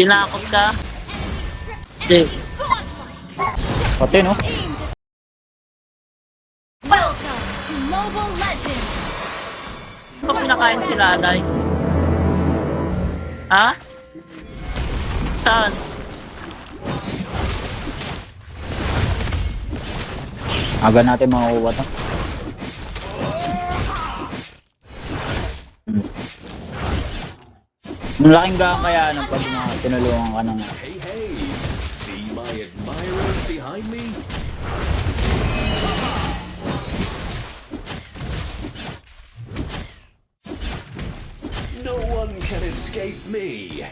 Tinakot ka? Hindi. Pati, no? Welcome to Mobile Legends! Ano pinakain sila, Aday? Ha? Saan? Aga natin makukuha to. Malaking gaan kaya ano pag tinulungan ka ng... Hey, hey! See my admirers behind me? No one can escape me!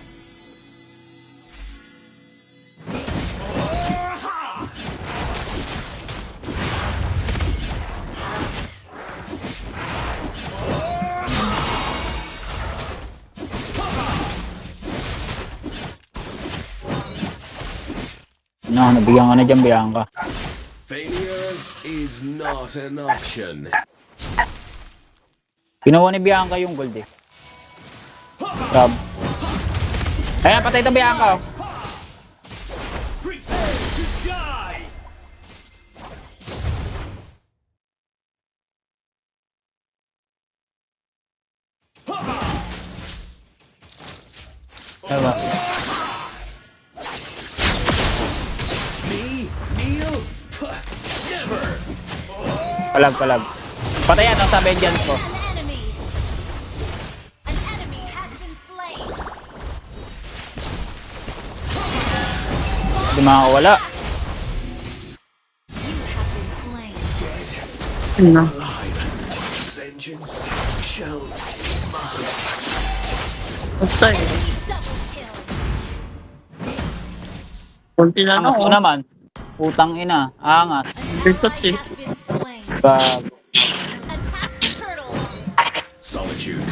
No, nabigyan ka na dyan, Bianca. Failure is not an option. Kinuha ni Bianca yung gold eh. Grab. Ayan, patay ito Bianca. Oh. Prepare to die! Diba? Me? Kneel? Never! Palag. Patayan ang sa vengeance ko. An enemy! An enemy has been slain! Hindi makakawala. You have been slain. Ano? Vengeance shall be mine. Basta eh. Double kill. Kunti lang Angas ako. mo naman. Putang ina. Angas. An Bitot ally eh. has been slain. Gag. Attack the turtle! Solitude.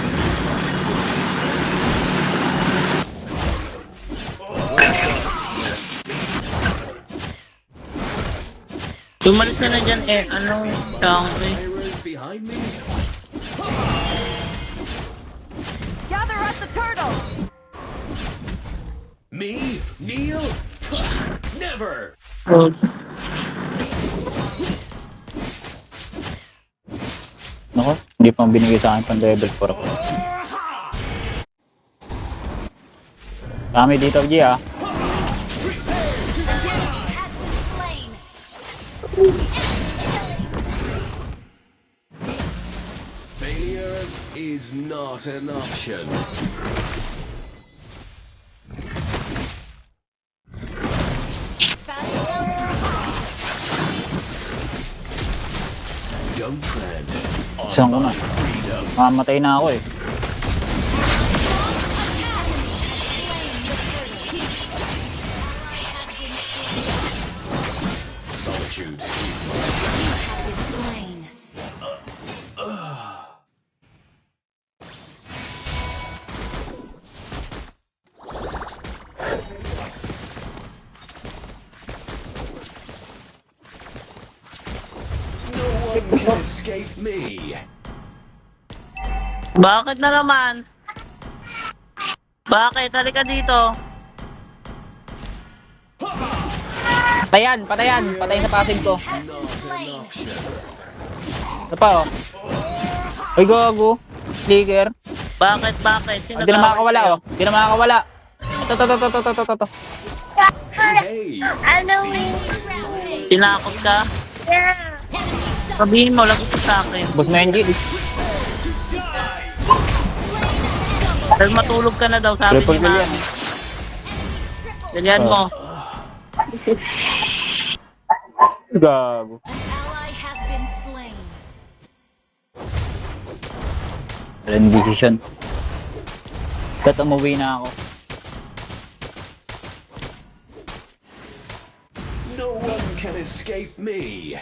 Tumalis ka na dyan eh. Anong changre? Admirers behind me? Gather up the turtle! Me? Kneel? Never! Oh. Nako, hindi pang binigay sa akin pang level 4 ako. Dami dito, G ah. An enemy has been slain! Failure is not an option. Don't tread Saan ko on na? my freedom. Mamamatay na ako eh. Solitude is no one can escape me. Bakit na naman? Bakit? Halika dito. Patayan. Patay sa passive ko. Not an option. Ano pa oh? Uy, gago. Flicker. Bakit? Sino Hindi na makakawala oh. Hindi na makakawala. Ito. Hey, hey. Tinakot ka? Sabihin mo, lagot ka sa akin. Boss Menji. Dahil matulog ka na daw, sabi Triple ni kill Mami. yan. Ganyan mo. Gago. An ally has been slain. Walang decision. Kat umuwi na ako. No one can escape me.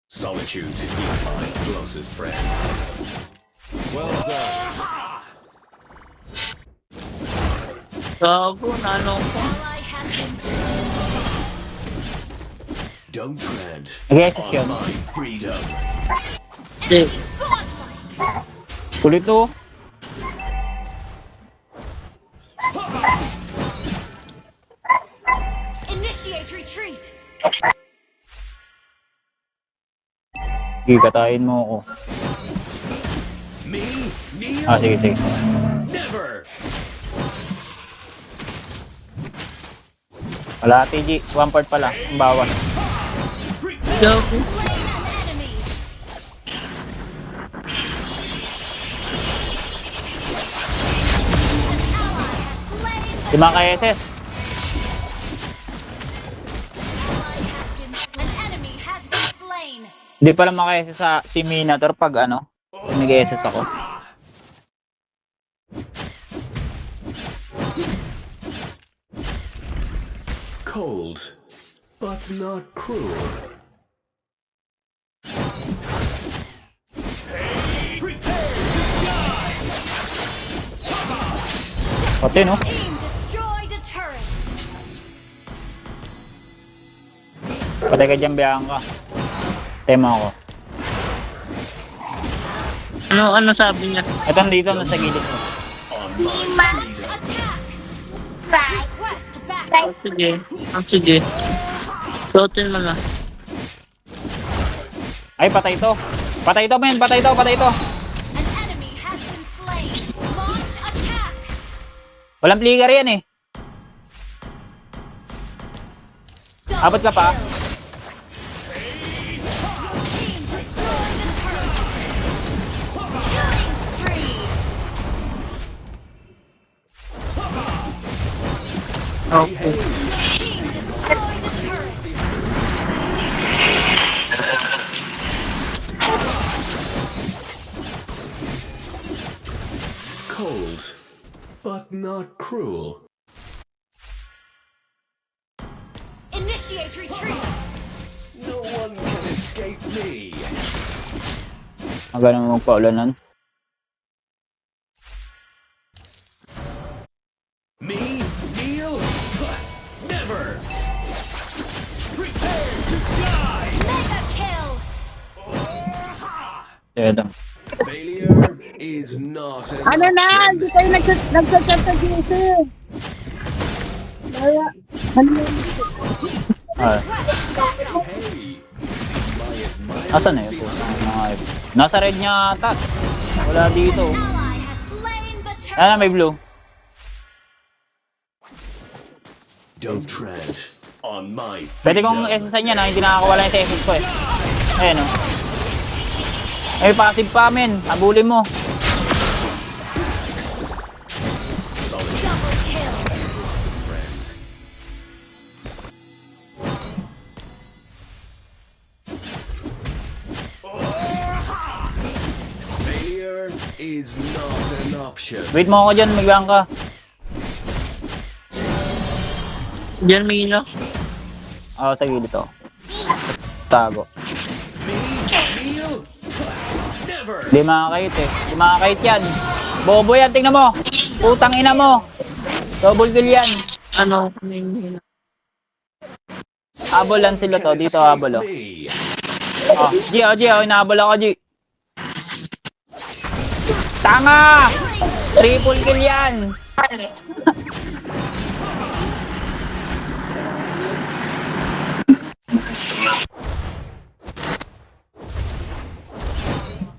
Solitude is my closest friend. Well done. Gago, nalong ko. Ally has been slain. Don't tread Nag-SS yun. on my freedom. Hindi. Godlike! Kulit to. Initiate retreat. Sige, katayin mo ako. Me, kneel, Ah, sige, sige. never. Wala, TG. 1 part pala. Ang bawas. Go. Slain an enemy. An ally has slain. 5 ka SS. An enemy has been slain. Hindi pala maka-SS sa si Minator pag ano. Nag-SS ako. Cold, but not cruel. Pati no? Team destroyed a turret. Patay ka dyan, Bianca. Tema ako. Ano sabi niya? Ito dito na sa gilid ko. On my freedom. Attack. Request back. Oh, sige. Sige. Suotin mo na. Ay, patay to. Patay to, men. Patay to, patay to. An enemy has been slain. Launch attack. Walang flicker yan eh. Double Abot ka pa. kill. Team destroyed a turret. Killing spree. Okay. Team destroyed a turret. Cold, but not cruel. Initiate retreat. No one can escape me. Magaling magpaulanan. Me, kneel, never. Prepare to die. Mega kill. Ito. Failure is not an Ano na? option. Hindi kayo nagchat sa GC. Kaya, ano yun? Ah, Request backup. Hey, my admirer asan na yun? behind. Nasa red niya ata. Wala dito. Ally has slain the turret. Ayan na, may blue. Don't tread on my Pwede kong freedom. SS niya na, hindi nakakawala yung sa SS ko eh. Ayan o. Ay, passive pa, men. Habulin mo. Solid Double kill. friend. Failure is not an option. Wait mo ako dyan, magbilang ka. Diyan may ilo. Ako sa gilid to. Tago. Me, kneel, never. Hindi makakait eh. Hindi makakait yan. Bobo yan, tingnan mo. Putang ina mo. Double kill yan. Ano? May ilo. Habol lang sila to. Dito habol oh. Me. Oh, G, inahabol ako G. Tanga! Triple kill yan.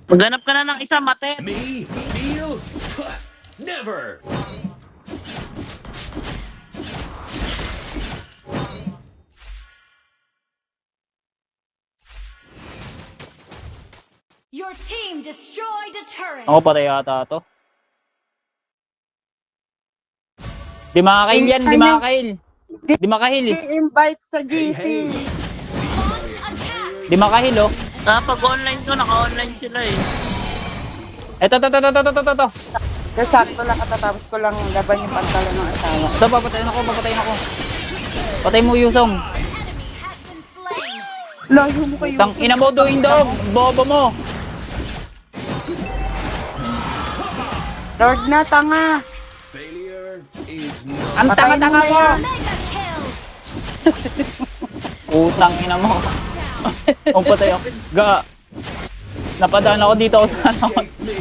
Maghanap ka na ng isa, mate. Me, kneel, never. Your team destroyed a turret. Ako patay yata to. Di makakail yan, di makakail. Di makahil eh. I-invite sa Hey, GC. hey. Launch attack. Di makahil oh. Pag online ko, naka-online sila eh. Eto. Kasi sakto lang katatapos ko lang laban yung pantalon ng asawa. Ito, papatayin ako. Patay mo Yusong. An enemy has been slain. Layo mo kayo. Tang ina mo, doing dog. Bobo mo. Lord na, tanga. Failure is not. Ang Patayin tanga-tanga mo mo. yan. Mega kill. Putang ina mo. Down. Ang patay ako. Ga. Napadaan ako dito sa ano. Escape me.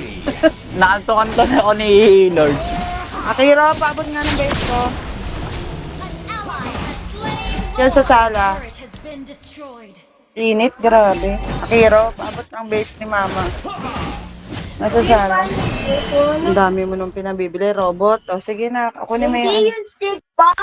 Naantokan to na ako ni Lord. Akira, paabot nga ng base ko. An ally has slain Yan sa sala. turret has been destroyed. Init, grabe. Akira, paabot ng base ni Mama. Nasa sala. Ang dami mo nung pinabibili, robot. O sige na, ako ni may... Hindi yun stick, Bob.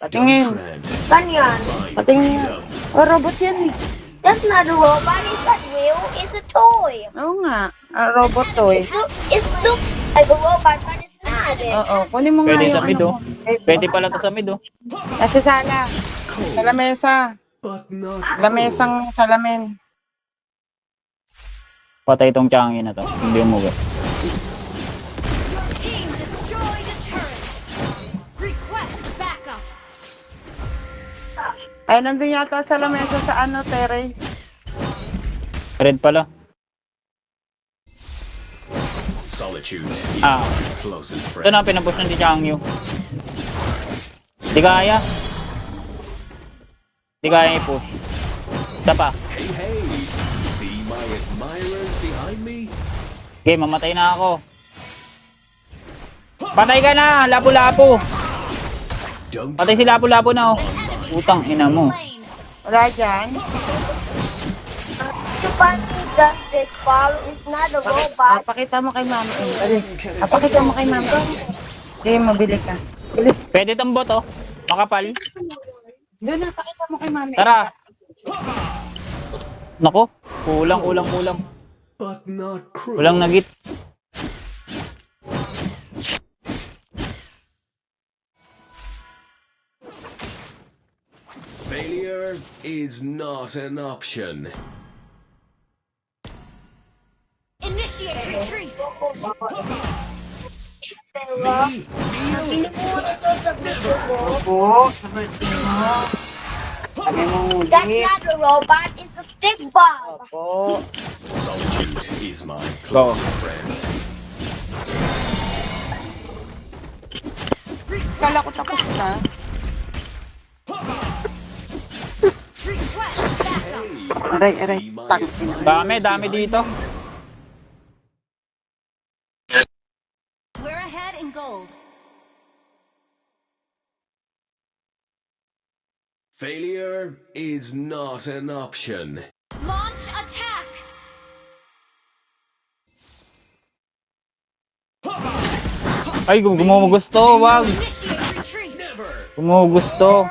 Patingin. Tread Ganyan. my Patingin. freedom. O, robot yan eh. That's not a robot. Is that real? It's a toy. Oo nga. Robot to eh. It's look like a robot, but it's not. Oo, kunin mo nga Pwede yung sa mid, ano oh. mo. Wait, Pwede pala to sa mid, oh. Nasa sala. Sa lamesa. But not Lamesang salamin. Patay tong Changi na to. Hindi umuwi. Your team destroyed a turret. Request backup. Ay, nandun yata sa lamesa sa ano, terrace. Red pala. solitude. Ah. Closest Ito friend. na, pinapush ng Changyu. Di kaya. Di kaya i-push. Isa pa. Hey, hey! See my admirers behind me? Okay, mamatay na ako. Patay ka na, lapu-lapu. Don't Patay si lapu-lapu na, oh. Utang ina mo. Slain. Wala dyan. That big ball is not a robot. Pakita mo kay mama. Pakita mo kay mama. Okay, mabili ka. Bili. Pwede tong bot, oh. Makapal. Doon na, pakita mo kay mama. Tara. Nako, kulang. but not cruel. Kulang nagit. Failure is not an option. Initiate retreat. Me? Bili mo ito sa video mo. Opo, sa birthday mo. Kami mong That's gift. not a robot, it's a stick bomb. Opo. Solitude is my Go. closest friend. Kala ko tapos na. Request backup. Aray, aray. See my Tangin. admirers Dami behind dito. me? We're ahead in gold. Failure is not an option. Launch attack. Ay, gumugusto, wag. Initiate retreat. Gumugusto.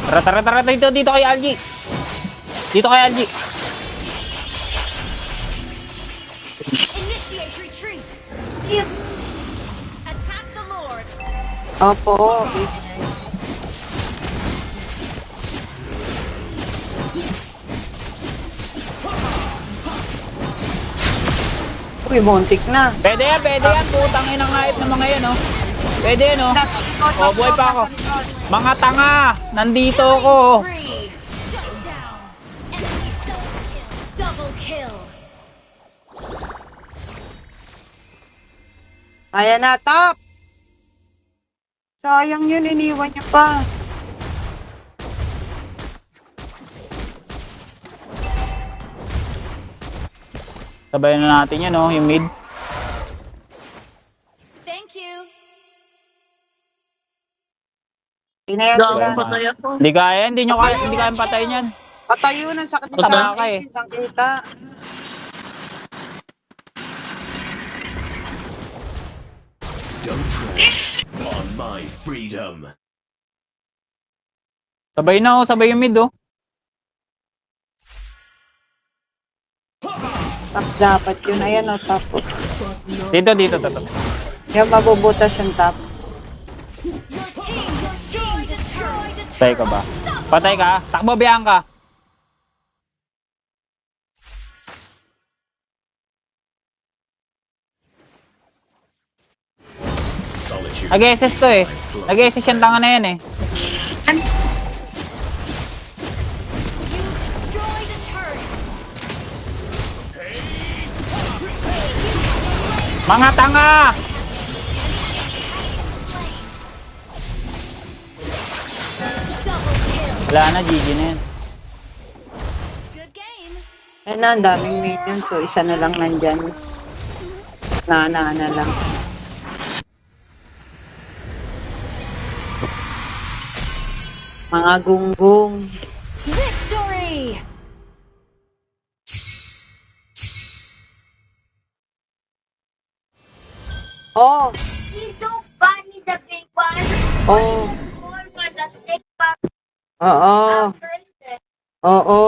Tara, dito kay Algie. Dito kay Algie. Initiate retreat. Attack the Lord. Opo. Uy, montik na. Pwede yan. Putang inang ngayip ng mga yan, oh. Pwede yan, oh. Nasa likod. Oh, buhay pa ako. Nasa likod. Mga tanga! Nandito ako! Free. Shut down. Enemy double kill. Kaya na, top! Sayang yun, iniwan niya pa. Sabayan na natin yan, oh. Yung mid. Thank you. Inayan Gago sila. pa saya ko. Hindi kaya, hindi kaya patayin yan. Patayo ng sakit ng Tama tama ka eh. Isang kita. Don't tread on my freedom. Sabay na, oh. Sabay yung mid, oh. Top dapat yun. Ayan o, top. Dito. Yung mabubutas yung top. Your team destroyed a turret. Patay ka ba? Patay ka? Takbo, Bianca. Solitude. Nag-SS to, eh. Nag-SS yung tanga na yan, eh. You destroyed a turret. Mga tanga! Double kill. Wala na, GG na yan. Good game. Ayan na, ang daming minions. So, isa na lang nandyan. Na lang. Mga gunggong. Victory! Oh, He don't bunny the big one. oh, Forward the stick back oo, after instead. oo.